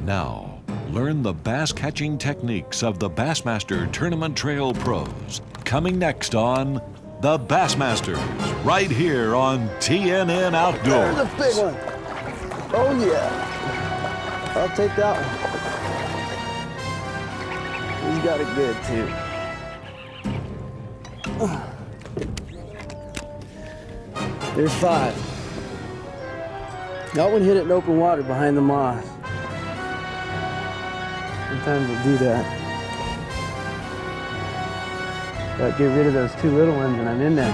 Now, learn the bass catching techniques of the Bassmaster Tournament Trail Pros. Coming next on the Bassmasters, right here on TNN Outdoors. There's a big one. Oh yeah. I'll take that one. He's got it good too. There's 5. That one hit it in open water behind the moss. Sometimes we'll do that. Gotta get rid of those 2 little ones and I'm in there.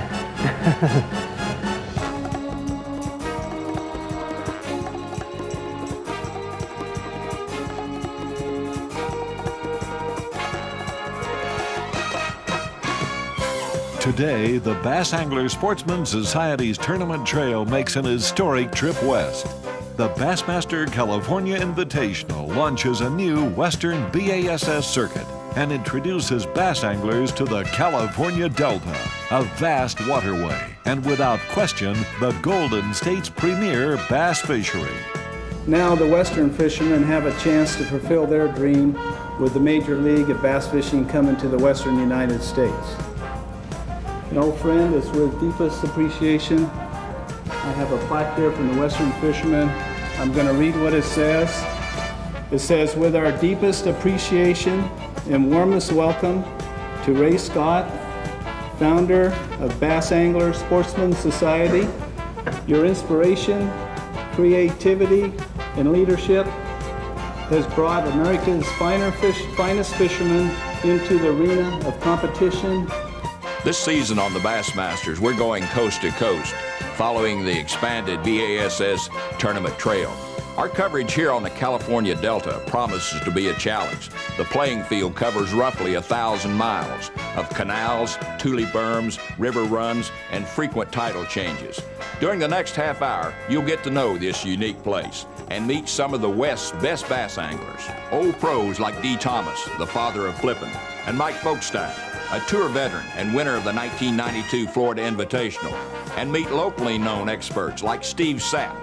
Today, the Bass Angler Sportsman Society's tournament trail makes an historic trip west. The Bassmaster California Invitational launches a new Western B.A.S.S. circuit and introduces bass anglers to the California Delta, a vast waterway, and without question, the Golden State's premier bass fishery. Now the Western fishermen have a chance to fulfill their dream with the Major League of Bass Fishing coming to the Western United States. An old friend is with deepest appreciation. I have a plaque here from the Western fishermen. I'm going to read what it says. It says, with our deepest appreciation and warmest welcome to Ray Scott, founder of Bass Angler Sportsman Society. Your inspiration, creativity, and leadership has brought America's finest fishermen into the arena of competition. This season on the Bassmasters, we're going coast to coast, following the expanded B.A.S.S. Tournament Trail. Our coverage here on the California Delta promises to be a challenge. The playing field covers roughly 1,000 miles of canals, tule berms, river runs, and frequent tidal changes. During the next half hour, you'll get to know this unique place and meet some of the West's best bass anglers. Old pros like Dee Thomas, the father of flipping, and Mike Folkestein, a tour veteran and winner of the 1992 Florida Invitational, and meet locally known experts like Steve Sapp,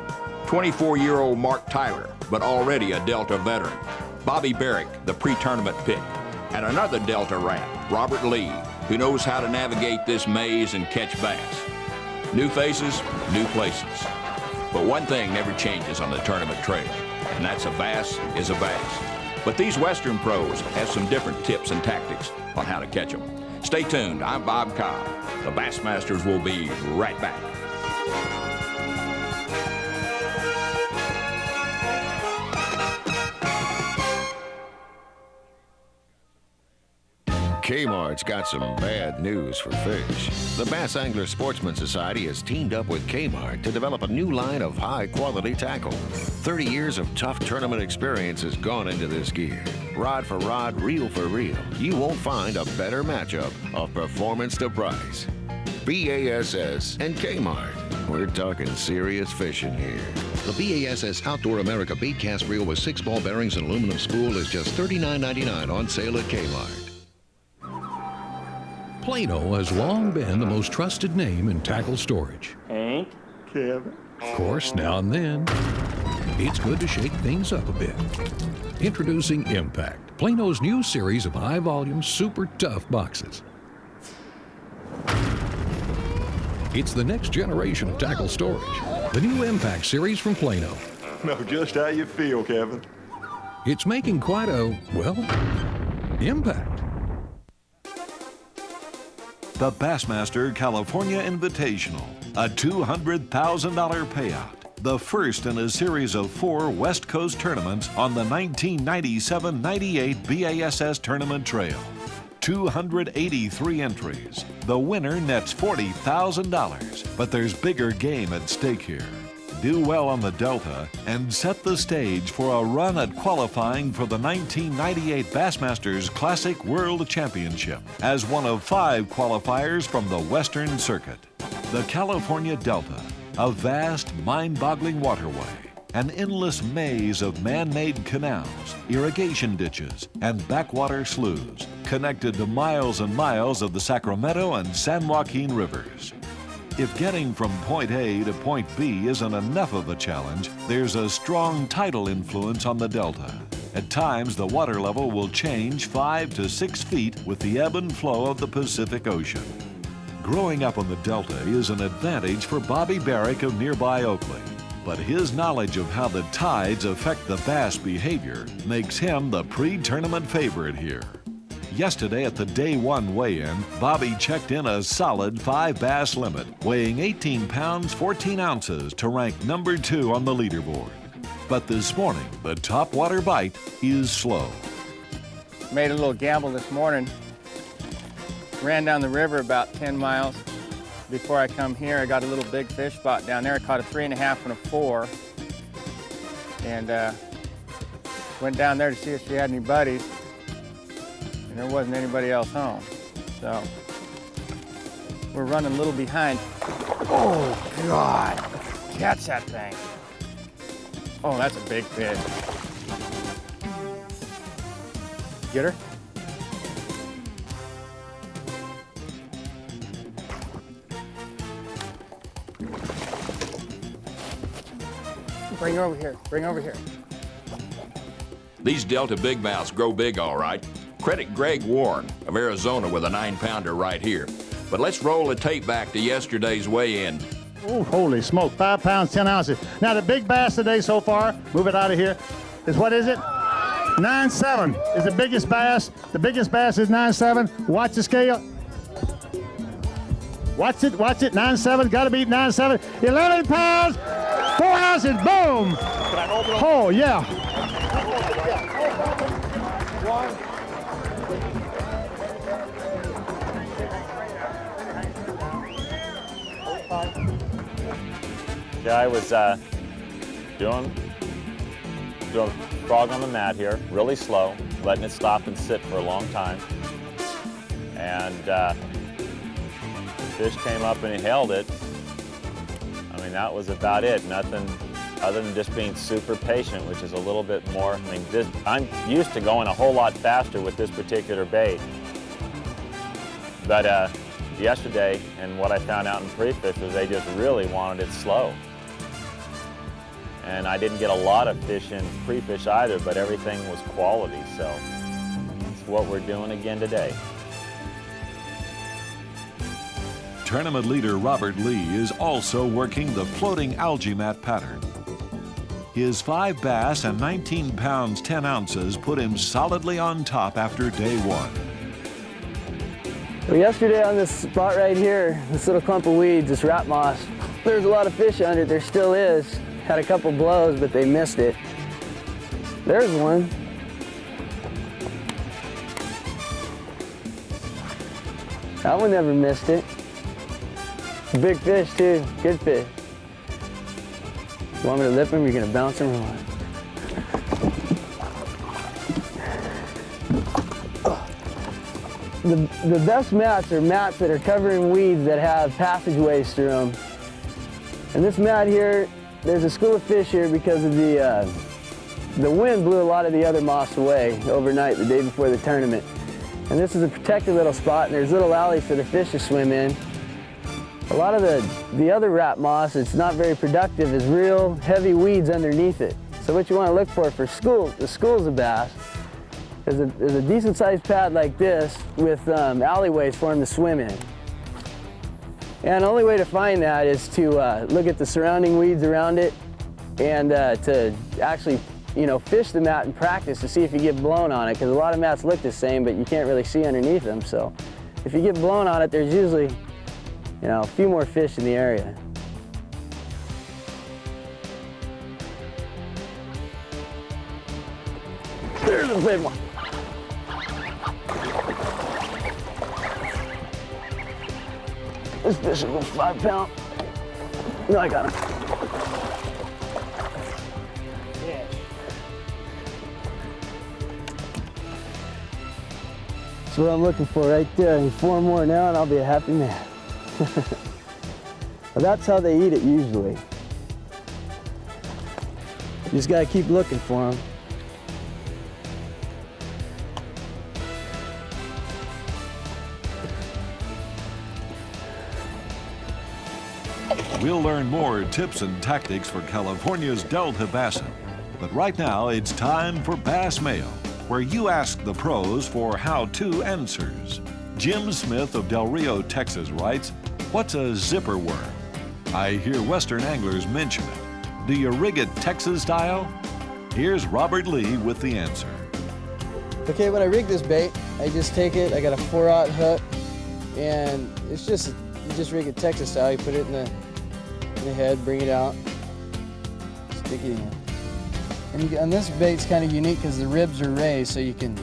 24-year-old Mark Tyler, but already a Delta veteran, Bobby Barrick, the pre-tournament pick, and another Delta rat, Robert Lee, who knows how to navigate this maze and catch bass. New faces, new places. But one thing never changes on the tournament trail, and that's a bass is a bass. But these Western pros have some different tips and tactics on how to catch them. Stay tuned. I'm Bob Cobb. The Bassmasters will be right back. Kmart's got some bad news for fish. The Bass Angler Sportsman Society has teamed up with Kmart to develop a new line of high-quality tackle. 30 years of tough tournament experience has gone into this gear. Rod for rod, reel for reel. You won't find a better matchup of performance to price. B.A.S.S. and Kmart. We're talking serious fishing here. The B.A.S.S. Outdoor America bait cast reel with 6 ball bearings and aluminum spool is just $39.99 on sale at Kmart. Plano has long been the most trusted name in tackle storage. Hank, Kevin. Of course, now and then, it's good to shake things up a bit. Introducing Impact, Plano's new series of high-volume, super tough boxes. It's the next generation of tackle storage. The new Impact series from Plano. Know just how you feel, Kevin. It's making quite a, well, impact. The Bassmaster California Invitational, a $200,000 payout. The first in a series of 4 West Coast tournaments on the 1997-98 B.A.S.S. Tournament Trail. 283 entries. The winner nets $40,000, but there's bigger game at stake here. Do well on the Delta and set the stage for a run at qualifying for the 1998 Bassmasters Classic World Championship as one of 5 qualifiers from the Western Circuit. The California Delta, a vast, mind-boggling waterway, an endless maze of man-made canals, irrigation ditches, and backwater sloughs connected to miles and miles of the Sacramento and San Joaquin rivers. If getting from point A to point B isn't enough of a challenge, there's a strong tidal influence on the Delta. At times, the water level will change 5 to 6 feet with the ebb and flow of the Pacific Ocean. Growing up on the Delta is an advantage for Bobby Barrick of nearby Oakley, but his knowledge of how the tides affect the bass behavior makes him the pre-tournament favorite here. Yesterday at the Day 1 weigh-in, Bobby checked in a solid 5 bass limit, weighing 18 pounds 14 ounces to rank number 2 on the leaderboard. But this morning, the topwater bite is slow. Made a little gamble this morning. Ran down the river about 10 miles. Before I come here, I got a little big fish spot down there. I caught a 3.5 and a 4. And went down there to see if she had any buddies. And there wasn't anybody else home. So we're running a little behind. Oh God, catch that thing. Oh, that's a big fish. Get her? Bring her over here, bring her over here. These Delta big mouths grow big, all right. Credit Greg Warren of Arizona with a 9-pounder right here. But let's roll the tape back to yesterday's weigh-in. Oh, holy smoke, 5 pounds, 10 ounces. Now the big bass today so far, move it out of here, is what is it? 9.7 is the biggest bass. The biggest bass is 9.7. Watch the scale. Watch it, 9.7, gotta beat 9.7. 11 pounds, 4 ounces, boom. Oh, yeah. Yeah, I was doing frog on the mat here, really slow, letting it stop and sit for a long time. And the fish came up and he held it. I mean, that was about it. Nothing other than just being super patient, which is a little bit more. I mean, I'm used to going a whole lot faster with this particular bait. But yesterday, and what I found out in pre-fish was they just really wanted it slow. And I didn't get a lot of fish in pre-fish either, but everything was quality, so that's what we're doing again today. Tournament leader Robert Lee is also working the floating algae mat pattern. His 5 bass and 19 pounds 10 ounces put him solidly on top after day 1. Well, yesterday on this spot right here, this little clump of weeds, this rat moss, there's a lot of fish under it. There still is. Had a couple blows, but they missed it. There's one. That one never missed it. Big fish too, good fish. You want me to lip him, you're gonna bounce him or what? The best mats are mats that are covered in weeds that have passageways through them. And this mat here, there's a school of fish here because of the wind blew a lot of the other moss away overnight the day before the tournament. And this is a protected little spot, and there's little alleys for the fish to swim in. A lot of the other rat moss, it's not very productive, is real heavy weeds underneath it. So what you want to look for the schools of bass is a decent sized pad like this with alleyways for them to swim in. And the only way to find that is to look at the surrounding weeds around it and to actually, fish the mat and practice to see if you get blown on it, because a lot of mats look the same, but you can't really see underneath them. So if you get blown on it, there's usually, a few more fish in the area. There's a big one. This fish will go 5 pound. No, I got him. Yeah. That's what I'm looking for right there. And 4 more now and I'll be a happy man. Well, that's how they eat it usually. You just gotta keep looking for them. We'll learn more tips and tactics for California's Delta bassin. But right now, it's time for Bass Mail, where you ask the pros for how-to answers. Jim Smith of Del Rio, Texas writes, "What's a zipper worm? I hear Western anglers mention it. Do you rig it Texas style?" Here's Robert Lee with the answer. Okay, when I rig this bait, I just take it, I got a 4/0 hook, and it's just, you just rig it Texas style. You put it in the head, bring it out, stick it in. And this bait's kind of unique because the ribs are raised, so you can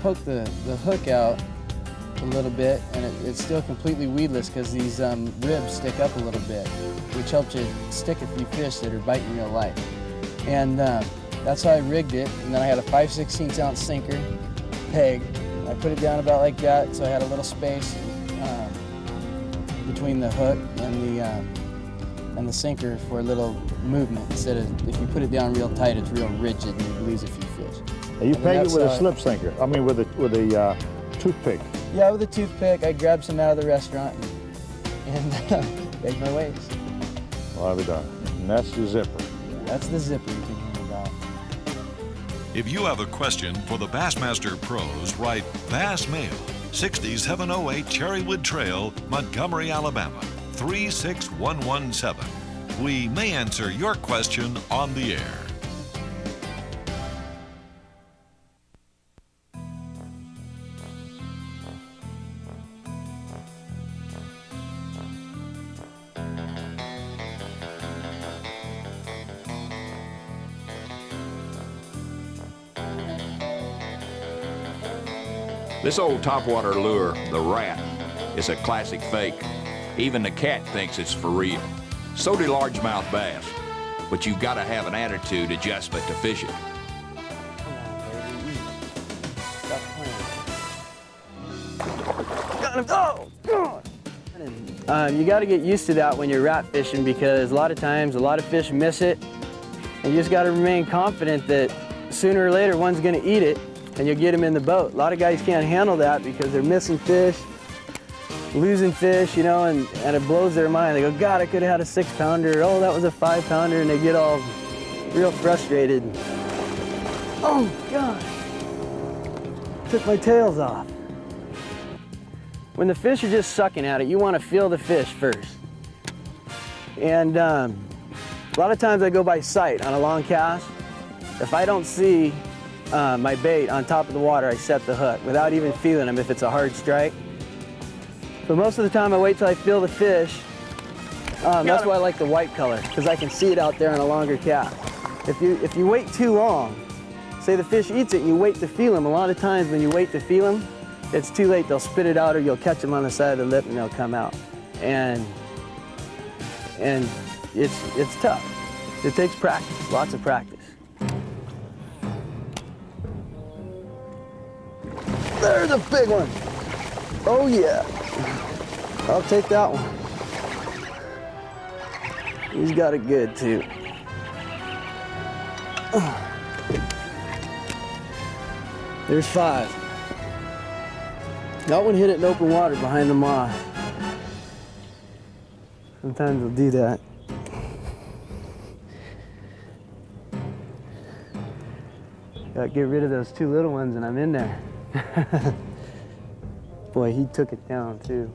poke the hook out a little bit, and it's still completely weedless because these ribs stick up a little bit, which helps you stick a few fish that are biting real light. And that's how I rigged it. And then I had a 5/16 ounce sinker peg. I put it down about like that, so I had a little space between the hook and the sinker for a little movement, instead of, if you put it down real tight, it's real rigid and you lose a few fish. And you peg it with a slip sinker. I mean, with a toothpick. Yeah, with a toothpick. I grabbed some out of the restaurant and pegged my waist. Well, I'll be done. And that's the zipper. That's the zipper you can hear about. If you have a question for the Bassmaster pros, write Bass Mail, 6708 Cherrywood Trail, Montgomery, Alabama, 36117. We may answer your question on the air. This old topwater lure, the Rat, is a classic fake. Even the cat thinks it's for real. So do largemouth bass, but you've got to have an attitude adjustment to fish it. Got him. Oh, God. You got to get used to that when you're rat fishing, because a lot of times a lot of fish miss it, and you just got to remain confident that sooner or later one's going to eat it and you'll get them in the boat. A lot of guys can't handle that because they're missing fish, losing fish, you know, and it blows their mind. They go, God, I could have had a 6-pounder. Oh, that was a 5-pounder, and they get all real frustrated. Oh, gosh. Took my tails off. When the fish are just sucking at it, you want to feel the fish first. And a lot of times I go by sight on a long cast. If I don't see my bait on top of the water, I set the hook without even feeling them if it's a hard strike. But most of the time I wait till I feel the fish. That's why I like the white color, because I can see it out there on a longer cast. If you wait too long, say the fish eats it and you wait to feel them, a lot of times when you wait to feel them, it's too late. They'll spit it out, or you'll catch them on the side of the lip and they'll come out. And it's tough. It takes practice, lots of practice. There's a big one. Oh yeah. I'll take that one. He's got it good too. There's 5. That one hit it in open water behind the moss. Sometimes they'll do that. Gotta get rid of those 2 little ones and I'm in there. Boy, he took it down too.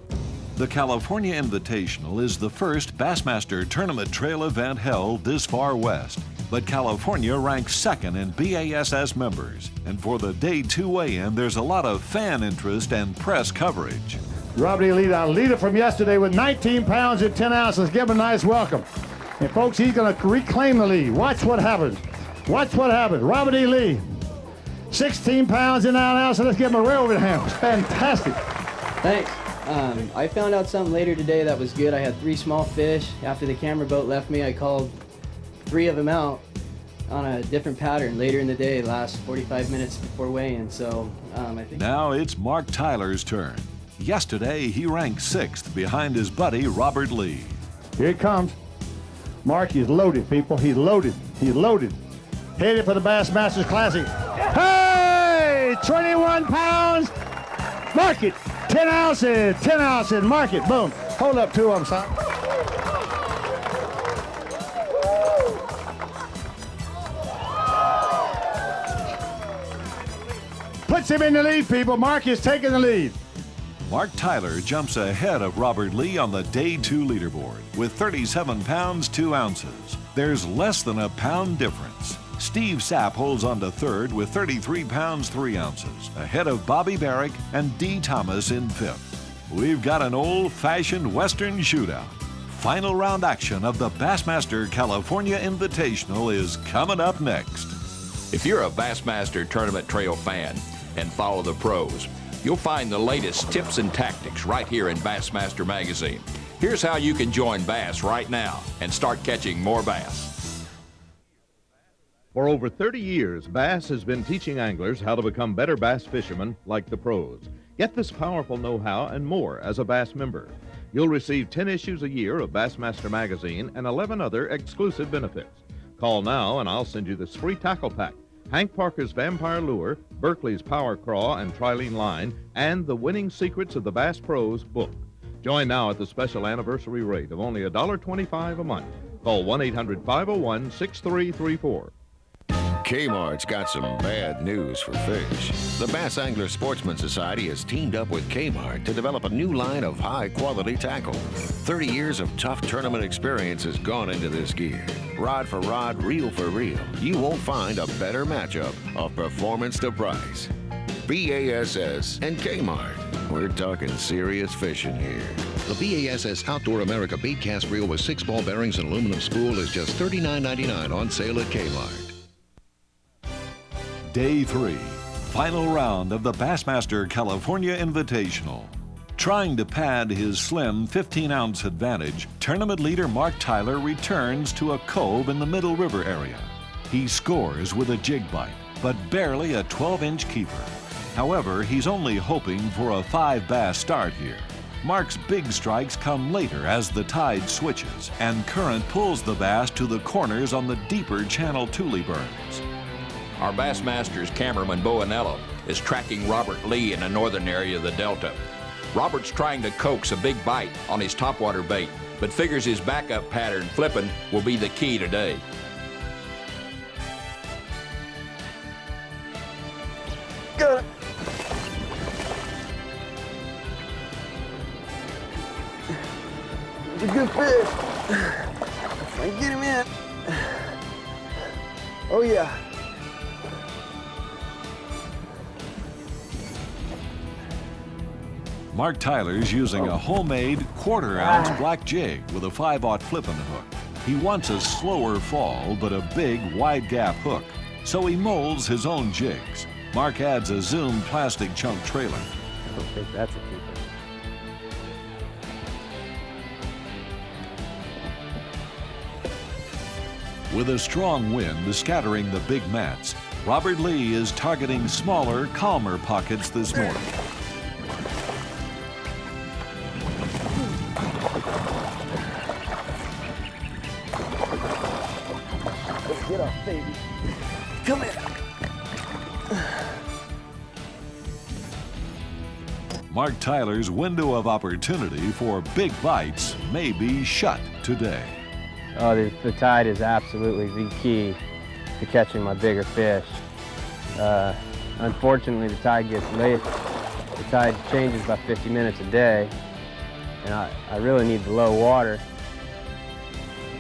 The California Invitational is the first Bassmaster Tournament Trail event held this far west. But California ranks 2nd in B.A.S.S. members. And for the Day 2 weigh-in, there's a lot of fan interest and press coverage. Robert E. Lee, our leader from yesterday with 19 pounds and 10 ounces. Give him a nice welcome. And folks, he's going to reclaim the lead. Watch what happens. Watch what happens. Robert E. Lee, 16 pounds and 9 ounces. Let's give him a rail over the hand. Fantastic. Thanks. I found out something later today that was good. I had 3 small fish. After the camera boat left me, I called 3 of them out on a different pattern later in the day, last 45 minutes before weigh-in. So I think now it's Mark Tyler's turn. Yesterday, he ranked 6th behind his buddy Robert Lee. Here it comes. Mark is loaded, people. He's loaded. He's loaded. Headed for the Bassmasters Classic. Hey! 21 pounds. Mark it. 10 ounces. 10 ounces. Mark it. Boom. Hold up 2 of them, son. puts him in the lead, people. Mark is taking the lead. Mark Tyler jumps ahead of Robert Lee on the Day 2 leaderboard with 37 pounds 2 ounces. There's less than a pound difference. Steve Sapp holds on to third with 33 pounds 3 ounces, ahead of Bobby Barrick and D. Thomas in fifth. We've got an old-fashioned Western shootout. Final round action of the Bassmaster California Invitational is coming up next. If you're a Bassmaster Tournament Trail fan and follow the pros, you'll find the latest tips and tactics right here in Bassmaster Magazine. Here's how you can join Bass right now and start catching more bass. For over 30 years, Bass has been teaching anglers how to become better bass fishermen like the pros. Get this powerful know-how and more as a Bass member. You'll receive 10 issues a year of Bassmaster Magazine and 11 other exclusive benefits. Call now and I'll send you this free tackle pack, Hank Parker's Vampire Lure, Berkeley's Power Craw and Trilene Line, and the Winning Secrets of the Bass Pros book. Join now at the special anniversary rate of only $1.25 a month. Call 1-800-501-6334. Kmart's got some bad news for fish. The Bass Angler Sportsman Society has teamed up with Kmart to develop a new line of high-quality tackle. 30 years of tough tournament experience has gone into this gear. Rod for rod, reel for reel. You won't find a better matchup of performance to price. B.A.S.S. and Kmart. We're talking serious fishing here. The B.A.S.S. Outdoor America baitcast reel with 6 ball bearings and aluminum spool is just $39.99 on sale at Kmart. Day 3, final round of the Bassmaster California Invitational. Trying to pad his slim 15-ounce advantage, tournament leader Mark Tyler returns to a cove in the Middle River area. He scores with a jig bite, but barely a 12-inch keeper. However, he's only hoping for a 5-bass start here. Mark's big strikes come later as the tide switches and current pulls the bass to the corners on the deeper channel Tule berms. Our Bassmaster's cameraman, Boanello, is tracking Robert Lee in the northern area of the Delta. Robert's trying to coax a big bite on his topwater bait, but figures his backup pattern flipping will be the key today. Got it. It's a good fish. If I can get him in. Oh yeah. Mark Tyler's using a homemade 1/4-ounce black jig with a 5/0 flipping hook. He wants a slower fall, but a big, wide gap hook, so he molds his own jigs. Mark adds a Zoom plastic chunk trailer. I don't think that's a keeper. With a strong wind scattering the big mats, Robert Lee is targeting smaller, calmer pockets this morning. Get up, baby. Come here. Mark Tyler's window of opportunity for big bites may be shut today. Oh, the tide is absolutely the key to catching my bigger fish. Unfortunately, the tide gets late. The tide changes about 50 minutes a day, and I really need the low water,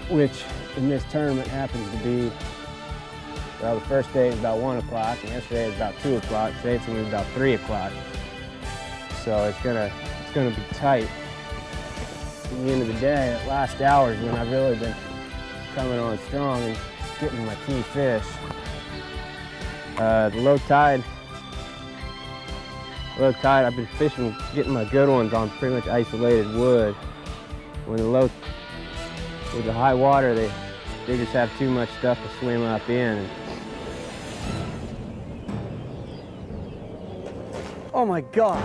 which in this tournament happens to be, well, the first day is about 1 o'clock, and yesterday is about 2 o'clock. Today it's gonna be about 3 o'clock. So it's gonna be tight. At the end of the day, at last hours when I've really been coming on strong and getting my key fish. The low tide, I've been fishing, getting my good ones on pretty much isolated wood. With the high water, they just have too much stuff to swim up in. Oh my God.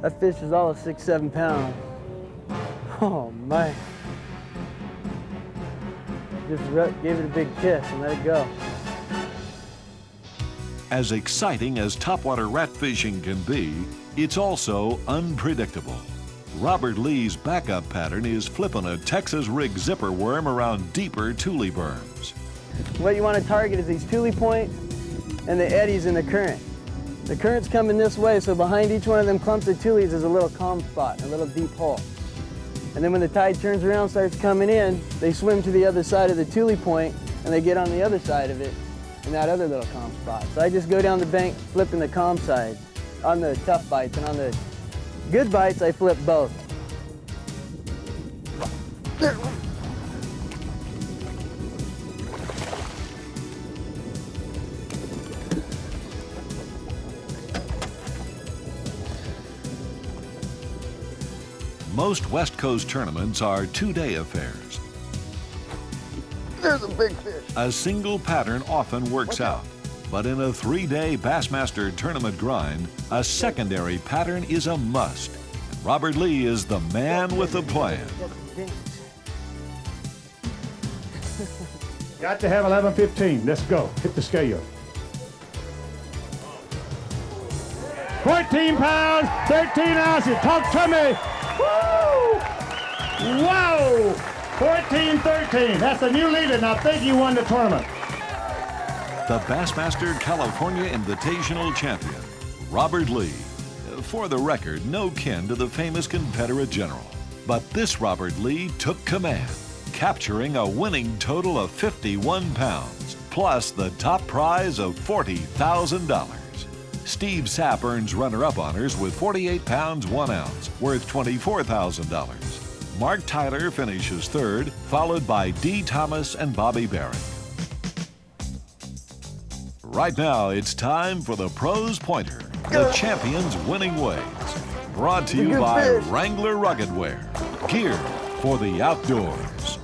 That fish is all of 6-7 pounds. Oh man. Just gave it a big kiss and let it go. As exciting as topwater rat fishing can be, it's also unpredictable. Robert Lee's backup pattern is flipping a Texas rig zipper worm around deeper Tule berms. What you want to target is these Tule points and the eddies in the current. The current's coming this way, so behind each one of them clumps of tules is a little calm spot, a little deep hole. And then when the tide turns around, starts coming in, they swim to the other side of the tule point, and they get on the other side of it in that other little calm spot. So I just go down the bank flipping the calm side on the tough bites, and on the good bites, I flip both. Most West Coast tournaments are two-day affairs. There's a big fish. A single pattern often works out, but in a three-day Bassmaster tournament grind, a secondary pattern is a must. Robert Lee is the man with the plan. Got to have 11:15. Let's go. Hit the scale. 14 pounds, 13 ounces. Talk to me. Woo! Wow! 14-13. That's a new leader, and I think you won the tournament. The Bassmaster California Invitational champion, Robert Lee. For the record, no kin to the famous Confederate general. But this Robert Lee took command, capturing a winning total of 51 pounds, plus the top prize of $40,000. Steve Sapp earns runner-up honors with 48 pounds 1 ounce, worth $24,000. Mark Tyler finishes third, followed by D. Thomas and Bobby Barron. Right now, it's time for the Pros Pointer, the champion's winning ways. Brought to you by Wrangler Rugged Wear, geared for the outdoors.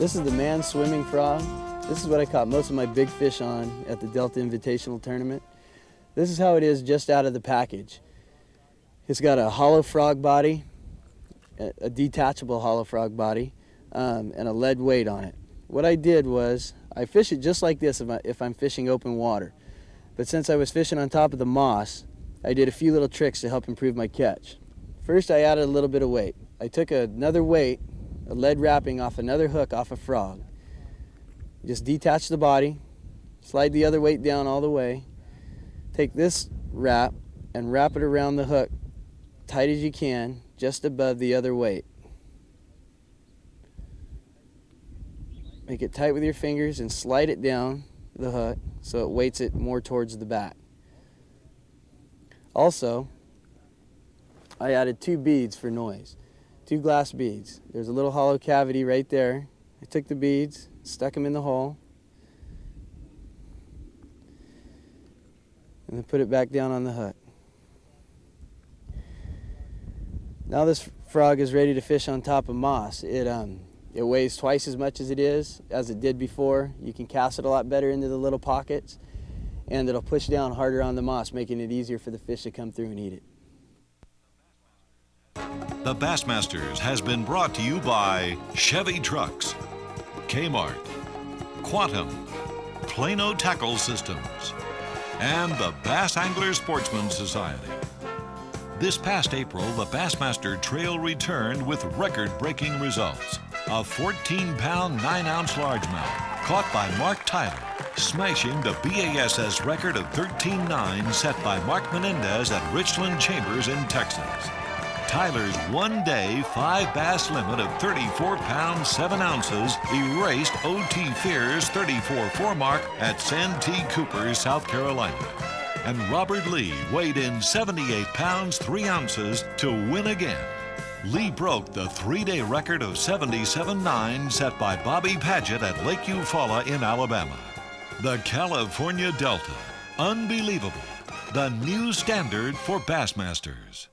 This is the man swimming frog. This is what I caught most of my big fish on at the Delta Invitational tournament. This is how it is just out of the package. It's got a hollow frog body, a detachable hollow frog body, and a lead weight on it. What I did was, I fish it just like this if I'm fishing open water. But since I was fishing on top of the moss, I did a few little tricks to help improve my catch. First, I added a little bit of weight. I took another weight, a lead wrapping off another hook off a frog. Just detach the body, slide the other weight down all the way, take this wrap and wrap it around the hook tight as you can, just above the other weight. Make it tight with your fingers and slide it down the hook so it weights it more towards the back. Also, I added 2 beads for noise, 2 glass beads. There's a little hollow cavity right there. I took the beads, stuck them in the hole, and then put it back down on the hook. Now this frog is ready to fish on top of moss. It weighs twice as much as it did before. You can cast it a lot better into the little pockets, and it'll push down harder on the moss, making it easier for the fish to come through and eat it. The Bassmasters has been brought to you by Chevy Trucks, Kmart, Quantum, Plano Tackle Systems, and the Bass Angler Sportsman Society. This past April, the Bassmaster Trail returned with record-breaking results. A 14-pound, 9-ounce largemouth caught by Mark Tyler, smashing the B.A.S.S record of 13.9 set by Mark Menendez at Richland Chambers in Texas. Tyler's one-day 5 bass limit of 34 pounds 7 ounces erased O.T. Fear's 34.4 mark at Santee Cooper, South Carolina. And Robert Lee weighed in 78 pounds 3 ounces to win again. Lee broke the 3-day record of 77.9 set by Bobby Paget at Lake Eufaula in Alabama. The California Delta, unbelievable, the new standard for Bassmasters.